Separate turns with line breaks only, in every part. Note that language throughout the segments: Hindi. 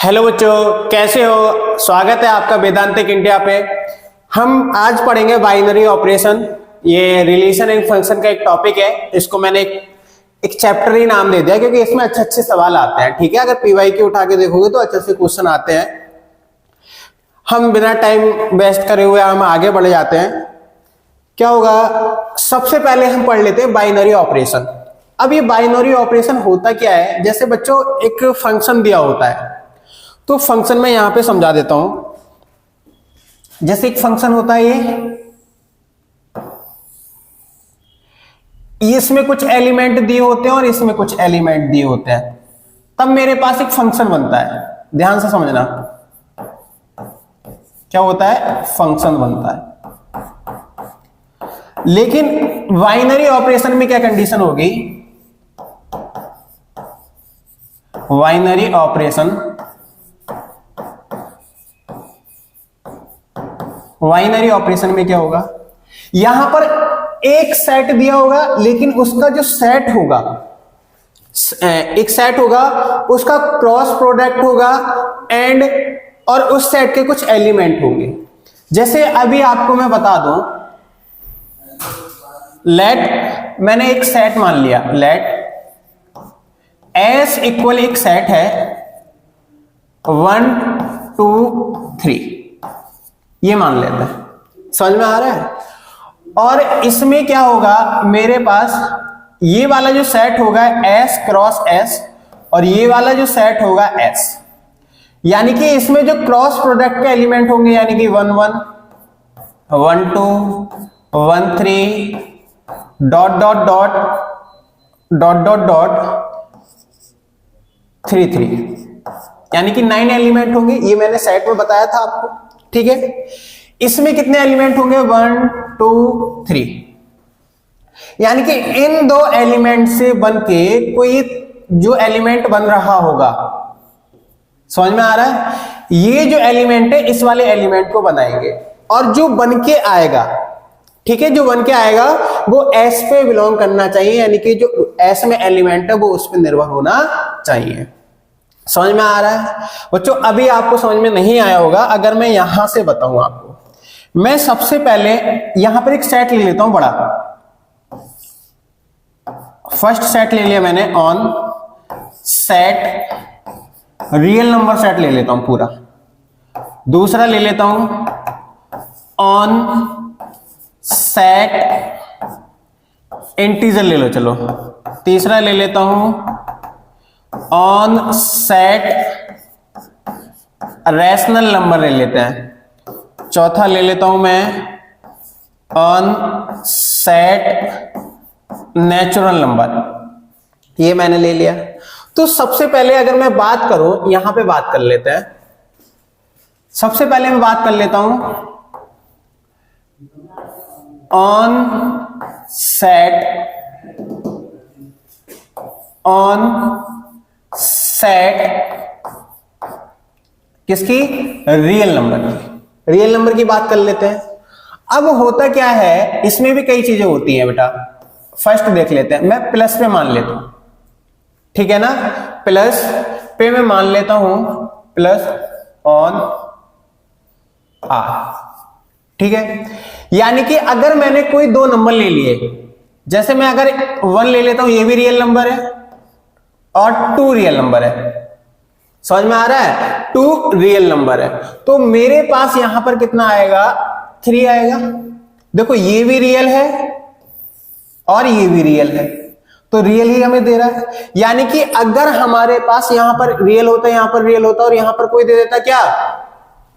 हेलो बच्चों, कैसे हो? स्वागत है आपका वेदांतिक इंडिया पे। हम आज पढ़ेंगे बाइनरी ऑपरेशन। ये रिलेशन एंड फंक्शन का एक टॉपिक है। इसको मैंने एक चैप्टर ही नाम दे दिया क्योंकि इसमें अच्छे अच्छे सवाल आते हैं। ठीक है, अगर पीवाईक्यू उठा के देखोगे तो अच्छे से क्वेश्चन आते हैं। हम बिना टाइम वेस्ट करे हुए हम आगे बढ़ जाते हैं। क्या होगा, सबसे पहले हम पढ़ लेते हैं बाइनरी ऑपरेशन। अब ये बाइनरी ऑपरेशन होता क्या है? जैसे बच्चों एक फंक्शन दिया होता है, तो फंक्शन में यहां पे समझा देता हूं। जैसे एक फंक्शन होता है ये इसमें कुछ एलिमेंट दिए होते हैं और इसमें कुछ एलिमेंट दिए होते हैं, तब मेरे पास एक फंक्शन बनता है। ध्यान से समझना, क्या होता है? फंक्शन बनता है। लेकिन बाइनरी ऑपरेशन में क्या कंडीशन होगी? बाइनरी ऑपरेशन में क्या होगा? यहां पर एक सेट दिया होगा, लेकिन उसका जो सेट होगा, एक सेट होगा, उसका क्रॉस प्रोडक्ट होगा एंड और उस सेट के कुछ एलिमेंट होंगे। जैसे अभी आपको मैं बता दूं, लेट मैंने एक सेट मान लिया, लेट एस इक्वल एक सेट है 1 2 3, ये मान लेते हैं। समझ में आ रहा है? और इसमें क्या होगा, मेरे पास ये वाला जो सेट होगा एस क्रॉस एस और ये वाला जो सेट होगा एस, यानी कि इसमें जो क्रॉस प्रोडक्ट के एलिमेंट होंगे, यानी कि 1 1 1 2 1 3 dot dot dot dot dot dot 3 3, यानी कि 9 एलिमेंट होंगे। ये मैंने सेट में बताया था आपको। ठीक है, इसमें कितने एलिमेंट होंगे? 1 2 3, यानी कि इन दो एलिमेंट से बनके कोई जो एलिमेंट बन रहा होगा। समझ में आ रहा है? ये जो एलिमेंट है इस वाले एलिमेंट को बनाएंगे और जो बन के आएगा, ठीक है, जो बन के आएगा वो एस पे बिलोंग करना चाहिए, यानी कि जो एस में एलिमेंट है वो उस पर निर्भर होना चाहिए। समझ में आ रहा है बच्चों? अभी आपको समझ में नहीं आया होगा अगर मैं यहां से बताऊं आपको। मैं सबसे पहले यहां पर एक सेट ले लेता हूं बड़ा। फर्स्ट सेट ले लिया मैंने, on set real number set ले लेता हूं पूरा। दूसरा ले लेता हूं ऑन सेट इंटीजर ले लो, चलो। तीसरा ले लेता हूं ऑन सेट रैशनल नंबर ले लेते हैं। चौथा ले लेता हूं मैं ऑन सेट नेचुरल नंबर। ये मैंने ले लिया। तो सबसे पहले अगर मैं बात करूं, यहां पे बात कर लेते हैं। सबसे पहले मैं बात कर लेता हूं ऑन सेट किसकी? रियल नंबर की। रियल नंबर की बात कर लेते हैं। अब होता क्या है, इसमें भी कई चीजें होती हैं बेटा। फर्स्ट देख लेते हैं, मैं प्लस पे मान लेता हूं, ठीक है ना? प्लस पे मैं मान लेता हूं प्लस ऑन आर, ठीक है। यानी कि अगर मैंने कोई दो नंबर ले लिए, जैसे मैं अगर 1 ले लेता हूं, ये भी रियल नंबर है और 2 रियल नंबर है। समझ में आ रहा है? 2 रियल नंबर है, तो मेरे पास यहां पर कितना आएगा? 3 आएगा। देखो ये भी रियल है और ये भी रियल है, तो रियल ही हमें दे रहा है। यानी कि अगर हमारे पास यहां पर रियल होता, यहां पर रियल होता और यहां पर कोई दे देता क्या?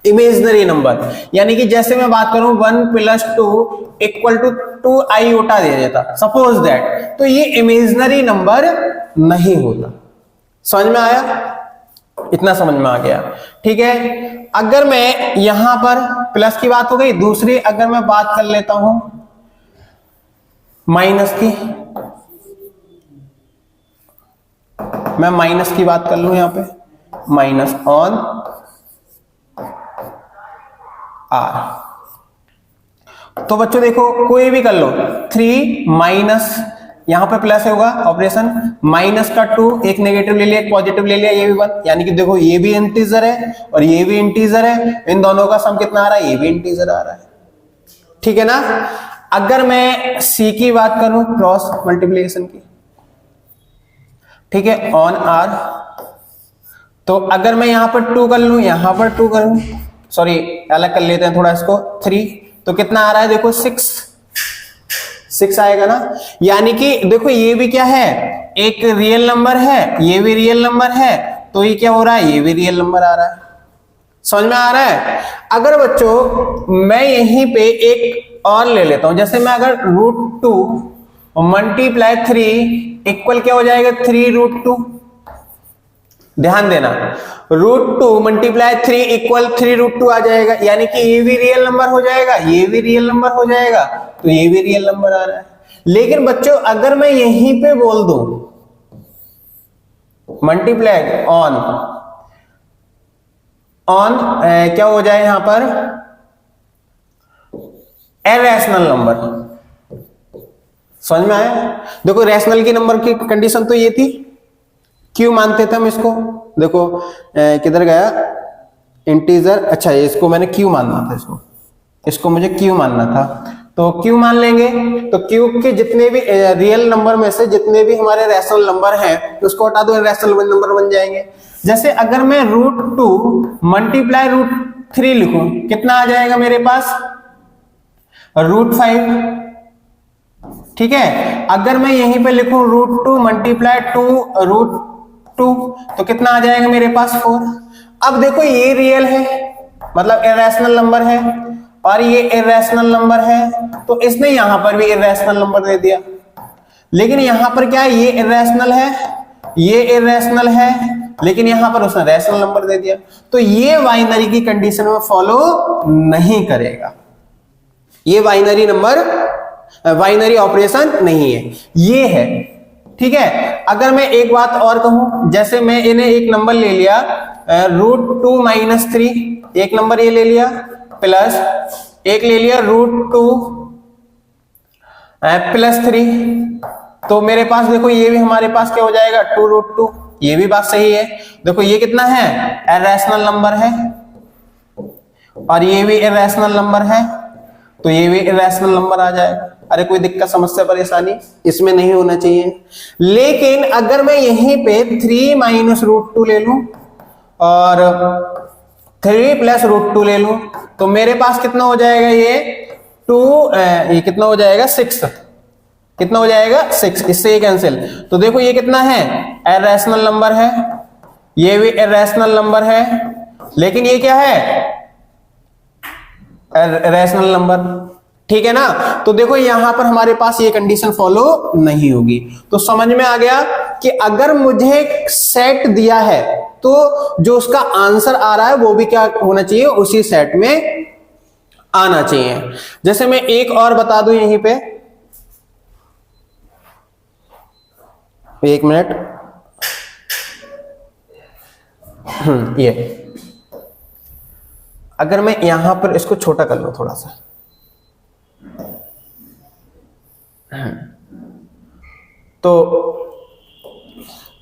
Imaginary number. यानी कि जैसे मैं बात करूं 1 + 2 इक्वल टू 2 आईओटा दे देता, सपोज दैट, तो ये इमेजिनरी नंबर नहीं होता। समझ में आया? इतना समझ में आ गया, ठीक है। अगर मैं यहां पर प्लस की बात हो गई, दूसरी अगर मैं बात कर लेता हूं माइनस की, मैं माइनस की बात कर लूं यहां पे, माइनस ऑन आर। तो बच्चों देखो कोई भी कर लो, 3 - यहां पे प्लस होगा ऑपरेशन, माइनस का 2, एक नेगेटिव ले लिया एक पॉजिटिव ले लिया, ये भी 1, यानी कि देखो ये भी इंटीजर है और ये भी इंटीजर है, इन दोनों का सम कितना आ रहा है, ये भी इंटीजर आ रहा है। ठीक है ना। अगर मैं सी की बात करूं, क्रॉस मल्टीप्लिकेशन की, ठीक है, ऑन आर, तो अगर मैं यहां पर 2 कर लूं, यहां पर 2 करूं, सॉरी अलग कर लेते हैं थोड़ा इसको, 3, तो कितना आ रहा है देखो 6 आएगा ना। यानी कि देखो ये भी क्या है, एक रियल नंबर है, ये भी रियल नंबर है, तो ये क्या हो रहा है, ये भी रियल नंबर आ रहा है। समझ में आ रहा है। अगर बच्चों मैं यहीं पे एक और ले लेता हूं, जैसे मैं अगर √2 मल्टीप्लाई 3 इक्वल क्या हो जाएगा, 3√2, ध्यान देना, √2 मल्टीप्लाई 3 इक्वल 3√2 आ जाएगा, यानी कि ये भी रियल नंबर हो जाएगा, ये भी रियल नंबर हो जाएगा, तो ये भी रियल नंबर आ रहा है। लेकिन बच्चों अगर मैं यहीं पे बोल दूं मल्टीप्लाई ऑन क्या हो जाए यहां पर, इरैशनल नंबर, समझ में आया। देखो रैशनल की नंबर की कंडीशन तो ये थी, क्यों मानते थे हम इसको, देखो किधर गया इंटीजर, अच्छा इसको मैंने क्यू मानना था, इसको मुझे क्यू मानना था, तो क्यू मान लेंगे। तो क्यू के जितने भी रियल नंबर में से जितने भी हमारे रैशनल नंबर हैं उसको हटा दो, रैशनल नंबर बन जाएंगे। जैसे अगर मैं √2 मल्टीप्लाई √3 लिखूं, कितना आ जाएगा मेरे पास, √5, ठीक है। अगर मैं यहीं पे लिखूं √2 मल्टीप्लाई 2 तो कितना आ जाएगा मेरे पास, 4। अब देखो ये रियल है, मतलब इरैशनल नंबर है, और ये इरैशनल नंबर है, तो इसने यहां पर भी इरैशनल नंबर दे दिया। लेकिन यहां पर क्या है, ये इरैशनल है, ये इरैशनल है, लेकिन यहां पर उसने रैशनल नंबर दे दिया, तो ये बाइनरी की कंडीशन में फॉलो नहीं करेगा, ये बाइनरी नंबर, बाइनरी ऑपरेशन नहीं है, ये है। ठीक है। अगर मैं एक बात और कहूं, जैसे मैं इन्हें एक नंबर ले लिया √2 - 3, एक नंबर ये ले लिया, प्लस एक ले लिया √2 + 3, तो मेरे पास देखो ये भी हमारे पास क्या हो जाएगा, 2√2, ये भी बात सही है। देखो ये कितना है, इरैशनल नंबर है, और ये भी इरैशनल नंबर है, तो ये भी इरैशनल नंबर आ जाएगा। अरे कोई दिक्कत समस्या परेशानी इसमें नहीं होना चाहिए। लेकिन अगर मैं यहीं पे 3 - √2 ले लूं और 3 + √2 ले लूं, तो मेरे पास कितना हो जाएगा, ये कितना हो जाएगा, 6, कितना हो जाएगा, 6, इससे ये कैंसिल। तो देखो ये कितना है, इरैशनल नंबर है, ये भी इरैशनल नंबर है, लेकिन ये क्या है, रैशनल नंबर। ठीक है ना। तो देखो यहां पर हमारे पास ये कंडीशन फॉलो नहीं होगी। तो समझ में आ गया कि अगर मुझे सेट दिया है तो जो उसका आंसर आ रहा है वो भी क्या होना चाहिए, उसी सेट में आना चाहिए। जैसे मैं एक और बता दूं यहीं पे, एक मिनट, ये अगर मैं यहां पर इसको छोटा कर लूं थोड़ा सा, तो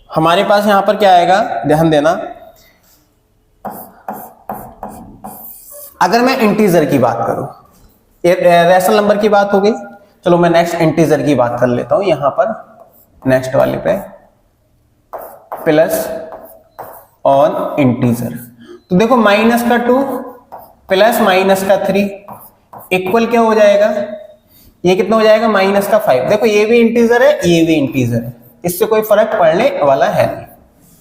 हमारे पास यहां पर क्या आएगा, ध्यान देना। अगर मैं इंटीजर की बात करूं, रैशनल नंबर की बात हो गई, चलो मैं नेक्स्ट इंटीजर की बात कर लेता हूं। यहां पर नेक्स्ट वाले पे प्लस ऑन इंटीजर, तो देखो -2 प्लस -3 इक्वल क्या हो जाएगा, ये कितना हो जाएगा, -5। देखो ये भी इंटीजर है, ये भी इंटीजर है, इससे कोई फर्क पड़ने वाला है नहीं।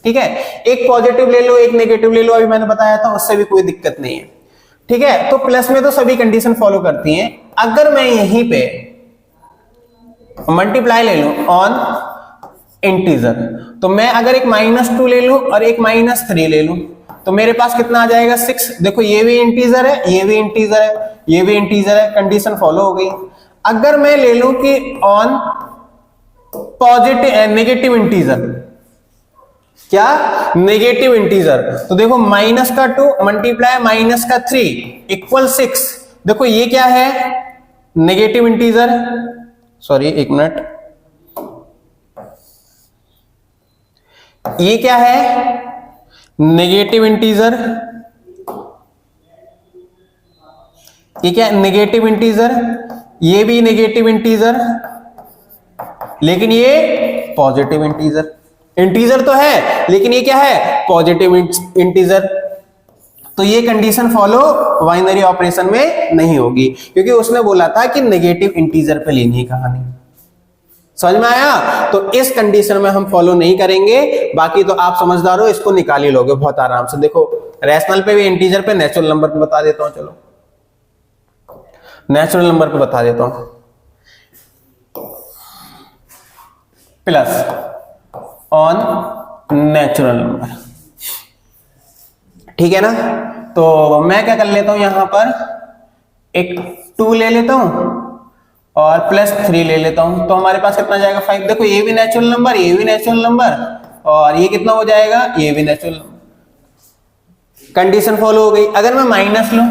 ठीक है। एक पॉजिटिव ले लो, एक नेगेटिव ले लो, अभी मैंने बताया था, उससे भी कोई दिक्कत नहीं है। ठीक है। तो प्लस में तो सभी कंडीशन फॉलो करती हैं। अगर मैं यहीं पे मल्टीप्लाई ले लूं ऑन इंटीजर, तो मैं अगर एक -2 ले लूं और एक -3 ले लूं, तो मेरे पास कितना आ जाएगा, 6। देखो ये भी इंटीजर है, ये भी इंटीजर है, ये भी इंटीजर है, कंडीशन फॉलो हो गई। अगर मैं ले लूं कि ऑन पॉजिटिव नेगेटिव इंटीजर, क्या, नेगेटिव इंटीजर, तो देखो -2 मल्टीप्लाई -3 इक्वल 6। देखो ये क्या है, नेगेटिव इंटीजर, सॉरी एक मिनट, ये क्या है, नेगेटिव इंटीजर, ये क्या है, नेगेटिव इंटीजर, ये भी नेगेटिव इंटीजर, लेकिन ये पॉजिटिव इंटीजर। इंटीजर तो है लेकिन ये क्या है, पॉजिटिव इंटीजर। तो ये कंडीशन फॉलो बाइनरी ऑपरेशन में नहीं होगी, क्योंकि उसने बोला था कि नेगेटिव इंटीजर पे लेनी है कहानी। समझ में आया? तो इस कंडीशन में हम फॉलो नहीं करेंगे, बाकी तो आप समझदार हो, इसको निकाल ही लोगे बहुत आराम से। देखो रैशनल पे भी, इंटीजर पे, नेचुरल नंबर पे बता देता हूं। चलो नेचुरल नंबर पे बता देता हूं, प्लस ऑन नेचुरल नंबर, ठीक है ना। तो मैं क्या कर लेता हूं, यहां पर एक 2 ले लेता हूं और +3 ले लेता हूं, तो हमारे पास कितना जाएगा 5। देखो ये भी नेचुरल नंबर, ये भी नेचुरल नंबर, और ये कितना हो जाएगा, ये भी नेचुरल नंबर। कंडीशन फॉलो हो गई। अगर मैं माइनस लूं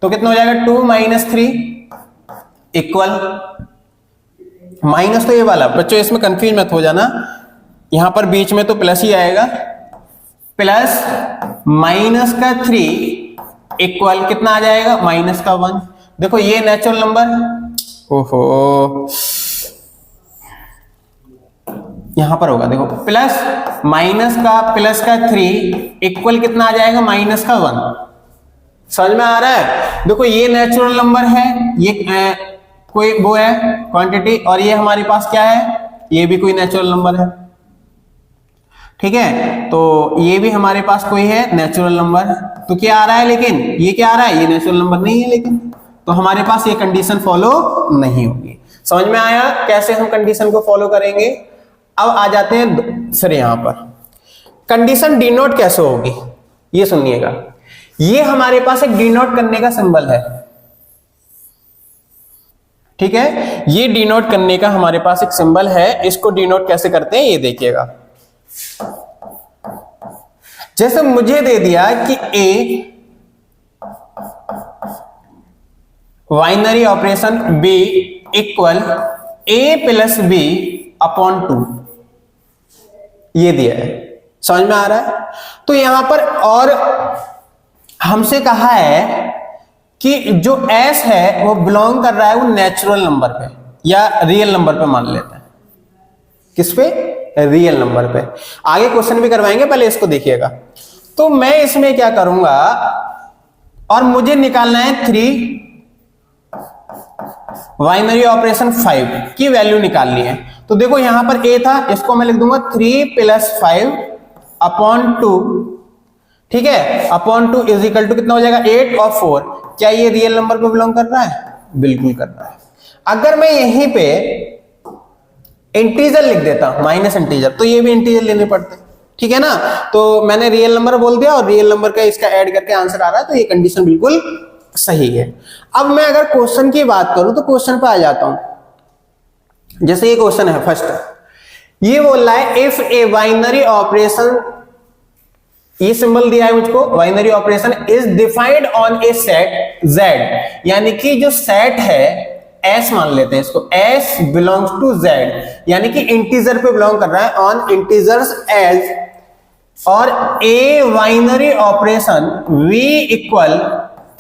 तो कितना हो जाएगा, 2 - 3 इक्वल, माइनस तो ये वाला, बच्चों इसमें कंफ्यूज मत हो जाना, यहां पर बीच में तो प्लस ही आएगा, प्लस -3 इक्वल कितना आ जाएगा, -1। देखो ये नेचुरल नंबर, ओहो यहां पर होगा, देखो प्लस -3 इक्वल कितना आ जाएगा, -1। समझ में आ रहा है? देखो ये नेचुरल नंबर है, ये कोई वो है क्वांटिटी, और ये हमारे पास क्या है, ये भी कोई नेचुरल नंबर है, ठीक है। तो ये भी हमारे पास कोई है नेचुरल नंबर, तो क्या आ रहा है, लेकिन ये क्या आ रहा है, ये नेचुरल नंबर नहीं है, लेकिन तो हमारे पास ये कंडीशन फॉलो नहीं होगी। समझ में आया कैसे हम कंडीशन को फॉलो करेंगे? अब आ जाते हैं फिर यहां पर कंडीशन डिनोट कैसे होगी, ये सुनिएगा। ये हमारे पास एक डिनोट करने का सिंबल है, ठीक है, ये डिनोट करने का हमारे पास एक सिंबल है। इसको डिनोट कैसे करते हैं ये देखिएगा। जैसे मुझे दे दिया कि A binary operation B equal a+b/2, ये दिया है। समझ में आ रहा है? तो यहां पर और हमसे कहा है कि जो s है वो बिलोंग कर रहा है वो नेचुरल नंबर पे या रियल नंबर पे मान लेते हैं। किस पे? रियल नंबर पे। आगे क्वेश्चन भी करवाएंगे, पहले इसको देखिएगा। तो मैं इसमें क्या करूंगा, और मुझे निकालना है 3 बाइनरी ऑपरेशन 5 की वैल्यू निकालनी है। तो देखो यहां पर a था, इसको मैं लिख दूंगा 3 + 5/2, ठीक है, /2 = कितना हो जाएगा, 8 और 4। क्या ये रियल नंबर पे बिलोंग कर रहा है? बिल्कुल कर रहा है। अगर मैं यहीं पे इंटीजर लिख देता, माइनस इंटीजर, तो ये भी इंटीजर लेने पड़ते, ठीक है ना। तो मैंने रियल नंबर बोल दिया और रियल नंबर का इसका ऐड करके आंसर आ रहा है, तो ये कंडीशन बिल्कुल सही है। अब मैं अगर क्वेश्चन की बात करूं तो क्वेश्चन पे आ जाता हूं। जैसे ये क्वेश्चन है फर्स्ट, ये बोल रहा है इफ ए बाइनरी ऑपरेशन, ये सिंबल दिया है मुझको, binary operation is defined on A set Z, यानी कि जो सेट है S मान लेते हैं इसको, S बिलोंग्स टू Z, यानी कि इंटीजर पे बिलोंग कर रहा है, ऑन इंटीजर्स एज, और ए binary operation V =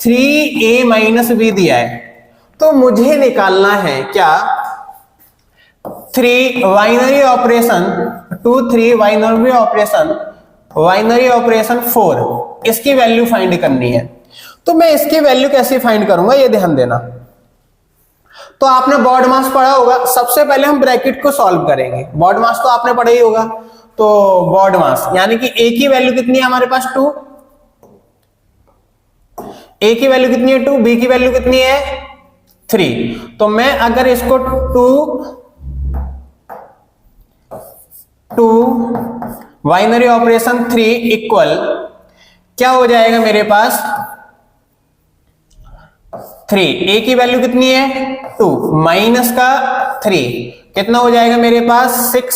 3a - b दिया है। तो मुझे निकालना है क्या, 3 बाइनरी ऑपरेशन 2 3 बाइनरी ऑपरेशन 4, इसकी वैल्यू फाइंड करनी है। तो मैं इसकी वैल्यू कैसे फाइंड करूंगा, ये ध्यान देना। तो आपने बॉड मास पढ़ा होगा, सबसे पहले हम ब्रैकेट को सॉल्व करेंगे। बॉड मास तो आपने पढ़ा ही होगा। तो बॉड मास यानी कि a की वैल्यू कितनी है हमारे पास, 2, a की वैल्यू कितनी है 2, b की वैल्यू कितनी है 3। तो मैं अगर इसको 2 बाइनरी ऑपरेशन 3 इक्वल क्या हो जाएगा मेरे पास 3, a की वैल्यू कितनी है 2 माइनस का 3 कितना हो जाएगा मेरे पास 6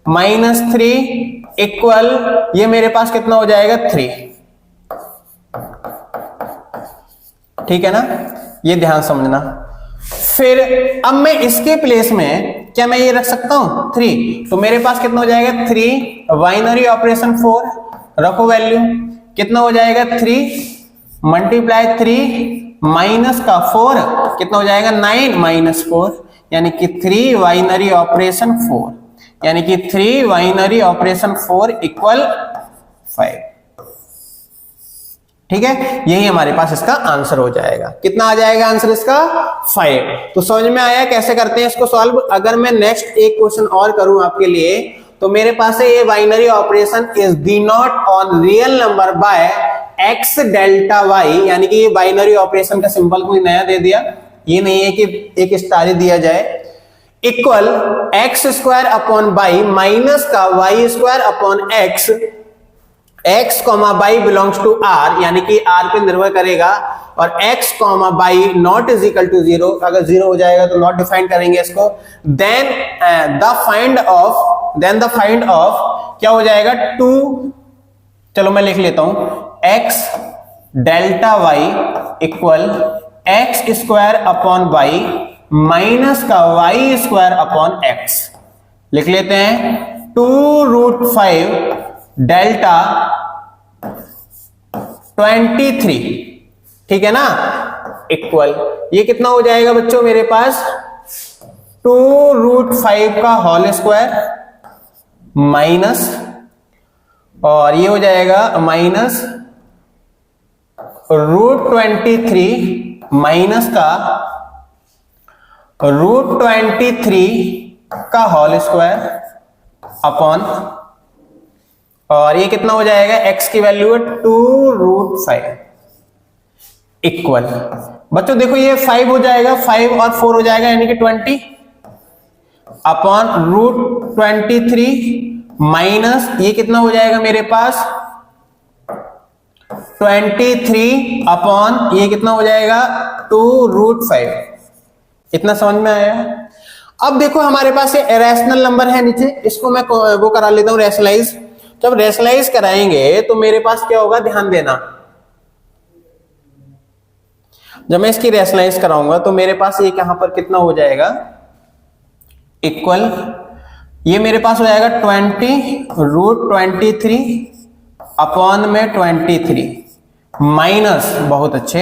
- 3 इक्वल ये मेरे पास कितना हो जाएगा 3। ठीक है ना, ये ध्यान समझना। फिर अब मैं इसके प्लेस में क्या मैं ये रख सकता हूं 3? तो मेरे पास कितना हो जाएगा 3 बाइनरी ऑपरेशन 4, रखो वैल्यू, कितना हो जाएगा 3 मल्टीप्लाई 3 माइनस का 4 कितना हो जाएगा 9 माइनस 4, यानी कि 3 बाइनरी ऑपरेशन 4, यानी कि 3 बाइनरी ऑपरेशन 4 इक्वल 5। ठीक है, यही हमारे पास इसका आंसर हो जाएगा। कितना आ जाएगा आंसर इसका 5। तो समझ में आया कैसे करते हैं इसको सॉल्व। अगर मैं नेक्स्ट एक क्वेश्चन और करूं आपके लिए, तो मेरे पास है ये binary operation is the not on real number by X delta Y, यानी कि ये बाइनरी ऑपरेशन का सिंबल कोई नया दे दिया, ये नहीं है कि एक स्टार ही दिया जाए, equal x square upon y minus का y square upon x, x comma y belongs to r, यानी कि r पे निर्भर करेगा, और x comma y not is equal to 0, अगर 0 हो जाएगा तो नॉट डिफाइन करेंगे इसको। देन द फाइंड ऑफ क्या हो जाएगा 2, चलो मैं लिख लेता हूं, x delta y equal x square upon y minus का वाई स्क्वायर अपॉन x, लिख लेते हैं 2√5 डेल्टा 23, ठीक है ना, इक्वल ये कितना हो जाएगा बच्चों मेरे पास 2√5 का होल स्क्वायर माइनस, और ये हो जाएगा माइनस √23 माइनस का √23 का होल स्क्वायर अपॉन, और ये कितना हो जाएगा x की वैल्यू है 2√5 इक्वल, बच्चों देखो ये 5 हो जाएगा, 5 और 4 हो जाएगा, यानी कि 20 अपॉन √23 माइनस ये कितना हो जाएगा मेरे पास 23 अपॉन ये कितना हो जाएगा 2√5। इतना समझ में आया। अब देखो हमारे पास ये रैशनल नंबर है नीचे, इसको मैं वो करा लेता हूं रैशनलाइज। जब रैशनलाइज कराएंगे तो मेरे पास क्या होगा, ध्यान देना, जब मैं इसकी रैशनलाइज कराऊंगा तो मेरे पास ये यहां पर कितना हो जाएगा इक्वल, ये मेरे पास हो जाएगा 20√23 अपॉन में 23 माइनस, बहुत अच्छे,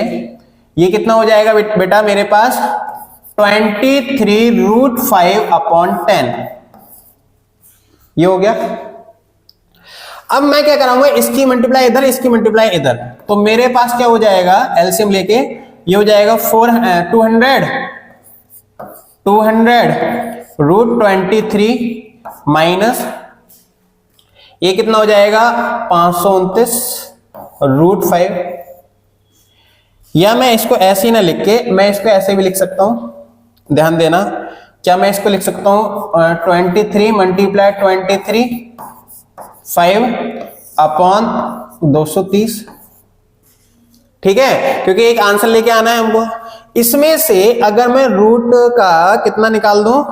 ये कितना हो जाएगा बेटा मेरे पास 23√5 अपॉन 10, ये हो गया। अब मैं क्या कराऊंगा, इसकी मल्टीप्लाई इधर, इसकी मल्टीप्लाई इधर, तो मेरे पास क्या हो जाएगा एलसीएम लेके, ये हो जाएगा 200√23 माइनस ये कितना हो जाएगा 529√5, या मैं इसको ऐसे ही ना लिख के मैं इसको ऐसे भी लिख सकता हूं, ध्यान देना, क्या मैं इसको लिख सकता हूं 23 मल्टीप्लाई 23 5 अपॉन 230, ठीक है, क्योंकि एक आंसर लेके आना है हमको। इसमें से अगर मैं रूट का कितना निकाल दूं,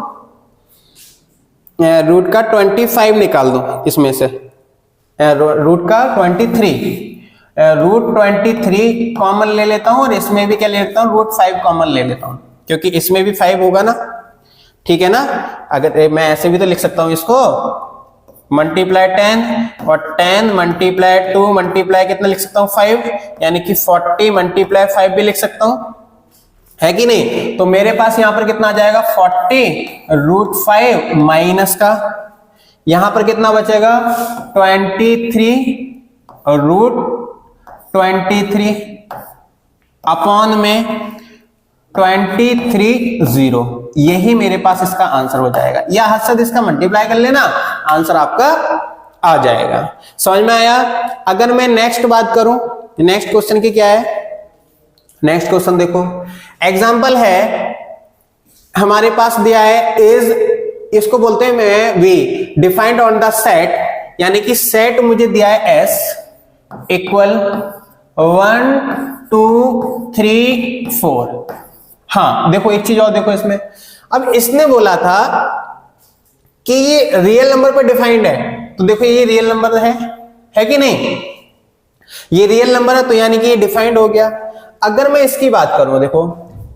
रूट का 25 निकाल दूं, इसमें से रूट का 23 कॉमन ले लेता हूं, और इसमें भी क्या ले लेता हूं √5 कॉमन ले लेता हूं, क्योंकि इसमें भी 5 होगा ना, ठीक है ना। अगर मैं ऐसे भी तो लिख सकता हूं इसको मल्टीप्लाई 10 और 10 मल्टीप्लाई 2 मल्टीप्लाई कितना लिख सकता हूं 5, यानी कि 40 मल्टीप्लाई 5 भी लिख सकता हूं, है कि नहीं। तो मेरे पास यहां पर कितना आ जाएगा 40√5 माइनस का, यहां पर कितना बचेगा 23√23 अपॉन में 23 यही मेरे पास इसका आंसर हो जाएगा, या हद से इसका मल्टीप्लाई कर लेना, आंसर आपका आ जाएगा। समझ में आया। अगर मैं नेक्स्ट बात करूं, नेक्स्ट क्वेश्चन की क्या है, नेक्स्ट क्वेश्चन देखो, एग्जांपल है हमारे पास दिया है इज, इसको बोलते हैं मैं V defined on the set, यानी कि सेट मुझे दिया है एस इक्वल 1 2 3 4। हाँ देखो एक चीज और देखो इसमें, अब इसने बोला था कि ये रियल नंबर पर डिफाइंड है, तो देखो ये रियल नंबर है कि नहीं, ये रियल नंबर है, तो यानी कि ये डिफाइंड हो गया। अगर मैं इसकी बात करूं, देखो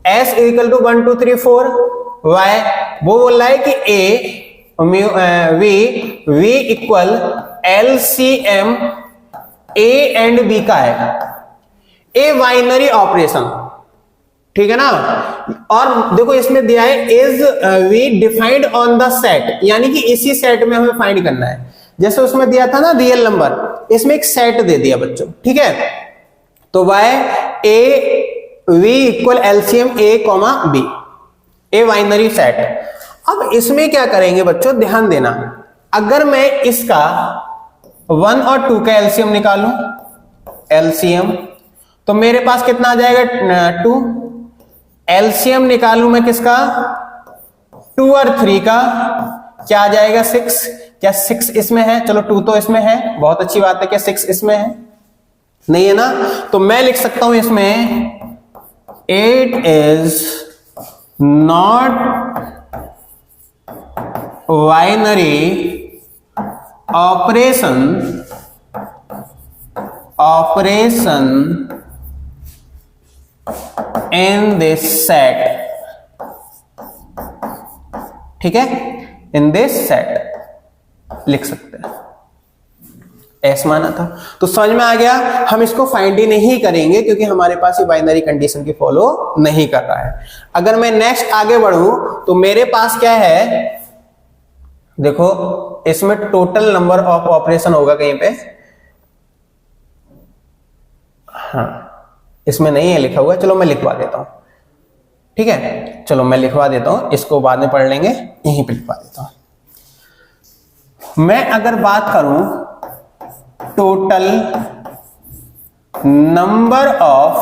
s इक्वल टू 1 2 3 4, वाई, वो बोल रहा है कि A V equal LCM A and B का है, ए बाइनरी ऑपरेशन, ठीक है ना। और देखो इसमें दिया है is V defined on the set, यानी कि इसी सेट में हमें फाइंड करना है। जैसे उसमें दिया था ना रियल नंबर, इसमें एक सेट दे दिया बच्चों, ठीक है। तो Y A V equal LCM A comma B, A binary set. अब इसमें क्या करेंगे बच्चों, ध्यान देना, अगर मैं इसका 1 और 2 का एलसीएम निकालूं, एलसीएम, तो मेरे पास कितना आ जाएगा 2। एलसीएम निकालूं मैं किसका, 2 और 3 का, क्या आ जाएगा 6। क्या 6 इसमें है, चलो 2 तो इसमें है, बहुत अच्छी बात है। क्या 6 इसमें है, नहीं है ना, तो मैं लिख सकता हूं इसमें 8 is not binary operation in this set, ठीक है, इन दिस सेट लिख सकते हैं, ऐसा माना था। तो समझ में आ गया, हम इसको फाइंड ही नहीं करेंगे क्योंकि हमारे पास ये बाइनरी कंडीशन की फॉलो नहीं कर रहा है। अगर मैं नेक्स्ट आगे बढ़ूं तो मेरे पास क्या है, देखो इसमें टोटल नंबर ऑफ ऑपरेशन होगा कहीं पे, हाँ इसमें नहीं है लिखा हुआ, चलो मैं लिखवा देता हूं, ठीक है, चलो मैं लिखवा देता हूं, इसको बाद में पढ़ लेंगे, यहीं पे लिखवा देता हूं। मैं अगर बात करूं total number of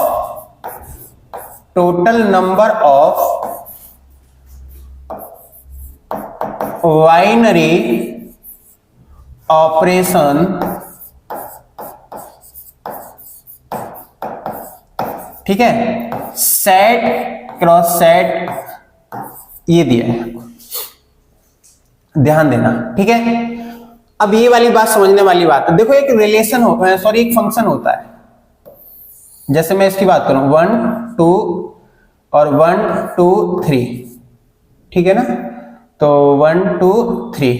binary operation, ठीक है, सेट क्रॉस सेट, ये दिया है, ध्यान देना, ठीक है। अब ये वाली बात समझने वाली बात है, देखो एक रिलेशन एक फंक्शन होता है, जैसे मैं इसकी बात करूं 1 2 और 1 2 3, ठीक है ना, तो 1 2 3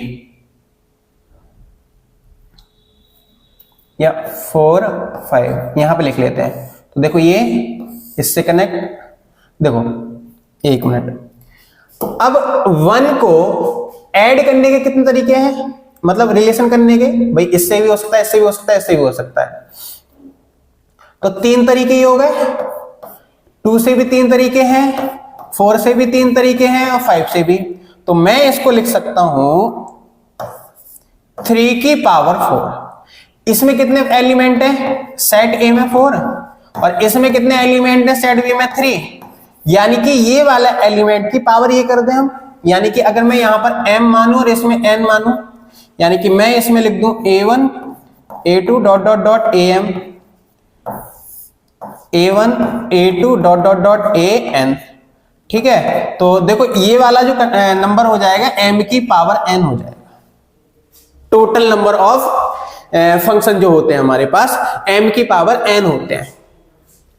या 4 5 यहां पे लिख लेते हैं। तो देखो ये इससे कनेक्ट, देखो एक मिनट, अब 1 को ऐड करने के कितने तरीके हैं, मतलब रिलेशन करने के, भाई इससे भी हो सकता है, इससे भी हो सकता है, इससे भी हो सकता है, तो 3 तरीके ही हो गए। 2 से भी 3 तरीके हैं, 4 से भी 3 तरीके हैं और 5 से भी। तो मैं इसको लिख सकता हूं 3 की पावर 4। इसमें कितने एलिमेंट है, सेट ए में 4, और इसमें कितने एलिमेंट है, सेट बी में 3, यानी कि ये वाला एलिमेंट की पावर ये कर दें हम, यानी कि अगर मैं यहां पर m मानूं और इसमें n मानूं, यानी कि मैं इसमें लिख दूं a1 a2 dot dot dot am, a1 a2 dot dot dot an, ठीक है। तो देखो ये वाला जो नंबर हो जाएगा m की पावर n हो जाएगा। टोटल नंबर ऑफ फंक्शन जो होते हैं हमारे पास m की पावर n होते हैं।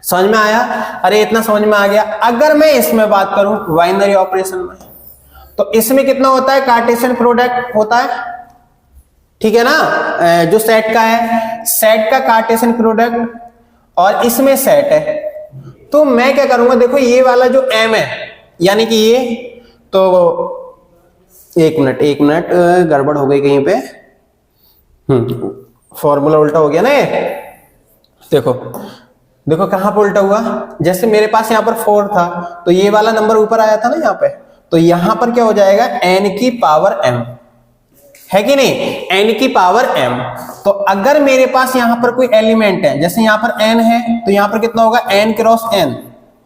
समझ में आया, अरे इतना समझ में आ गया। अगर मैं इसमें बात करूं बाइनरी ऑपरेशन में, तो इसमें कितना होता है, कार्टेशियन प्रोडक्ट होता है, ठीक है ना, जो सेट का है, सेट का कार्टेशियन प्रोडक्ट, और इसमें सेट है। तो मैं क्या करूंगा, देखो ये वाला जो m है, यानी कि ये, तो एक मिनट गड़बड़ हो गई कहीं पे, फॉर्मूला उल्टा हो गया ना ये, देखो कहां पर उल्टा हुआ, जैसे मेरे पास यहां पर 4 था, तो ये वाला नंबर ऊपर आया था ना यहाँ पे, तो यहां पर क्या हो जाएगा, n की पावर m, है कि नहीं, n की पावर m। तो अगर मेरे पास यहां पर कोई एलिमेंट है, जैसे यहां पर n है, तो यहां पर कितना होगा, n क्रॉस n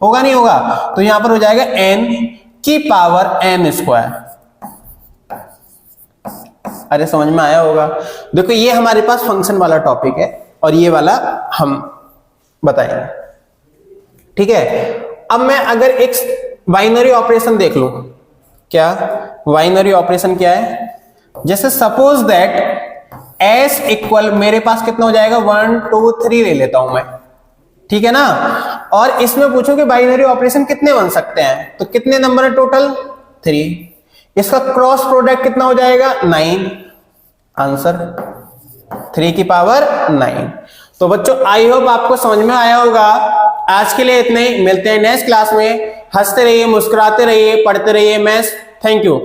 होगा, नहीं होगा, तो यहां पर हो जाएगा n की पावर n स्क्वायर। अरे समझ में आया होगा। देखो ये हमारे पास फंक्शन वाला टॉपिक है और ये वाला हम बताएंगे, ठीक है। अब मैं अगर एक बाइनरी ऑपरेशन देख लूं, क्या बाइनरी ऑपरेशन क्या है, जैसे सपोज दैट s इक्वल, मेरे पास कितना हो जाएगा, 1 2 3 ले लेता हूं मैं, ठीक है ना, और इसमें पूछो कि बाइनरी ऑपरेशन कितने बन सकते हैं, तो कितने नंबर है टोटल, 3, इसका क्रॉस प्रोडक्ट कितना हो जाएगा 9, आंसर 3 की पावर 9। तो बच्चों आई होप आपको समझ में आया होगा। आज के लिए इतने ही, मिलते हैं नेक्स्ट क्लास में। हंसते रहिए, मुस्कुराते रहिए, पढ़ते रहिए मैथ्स। Thank you.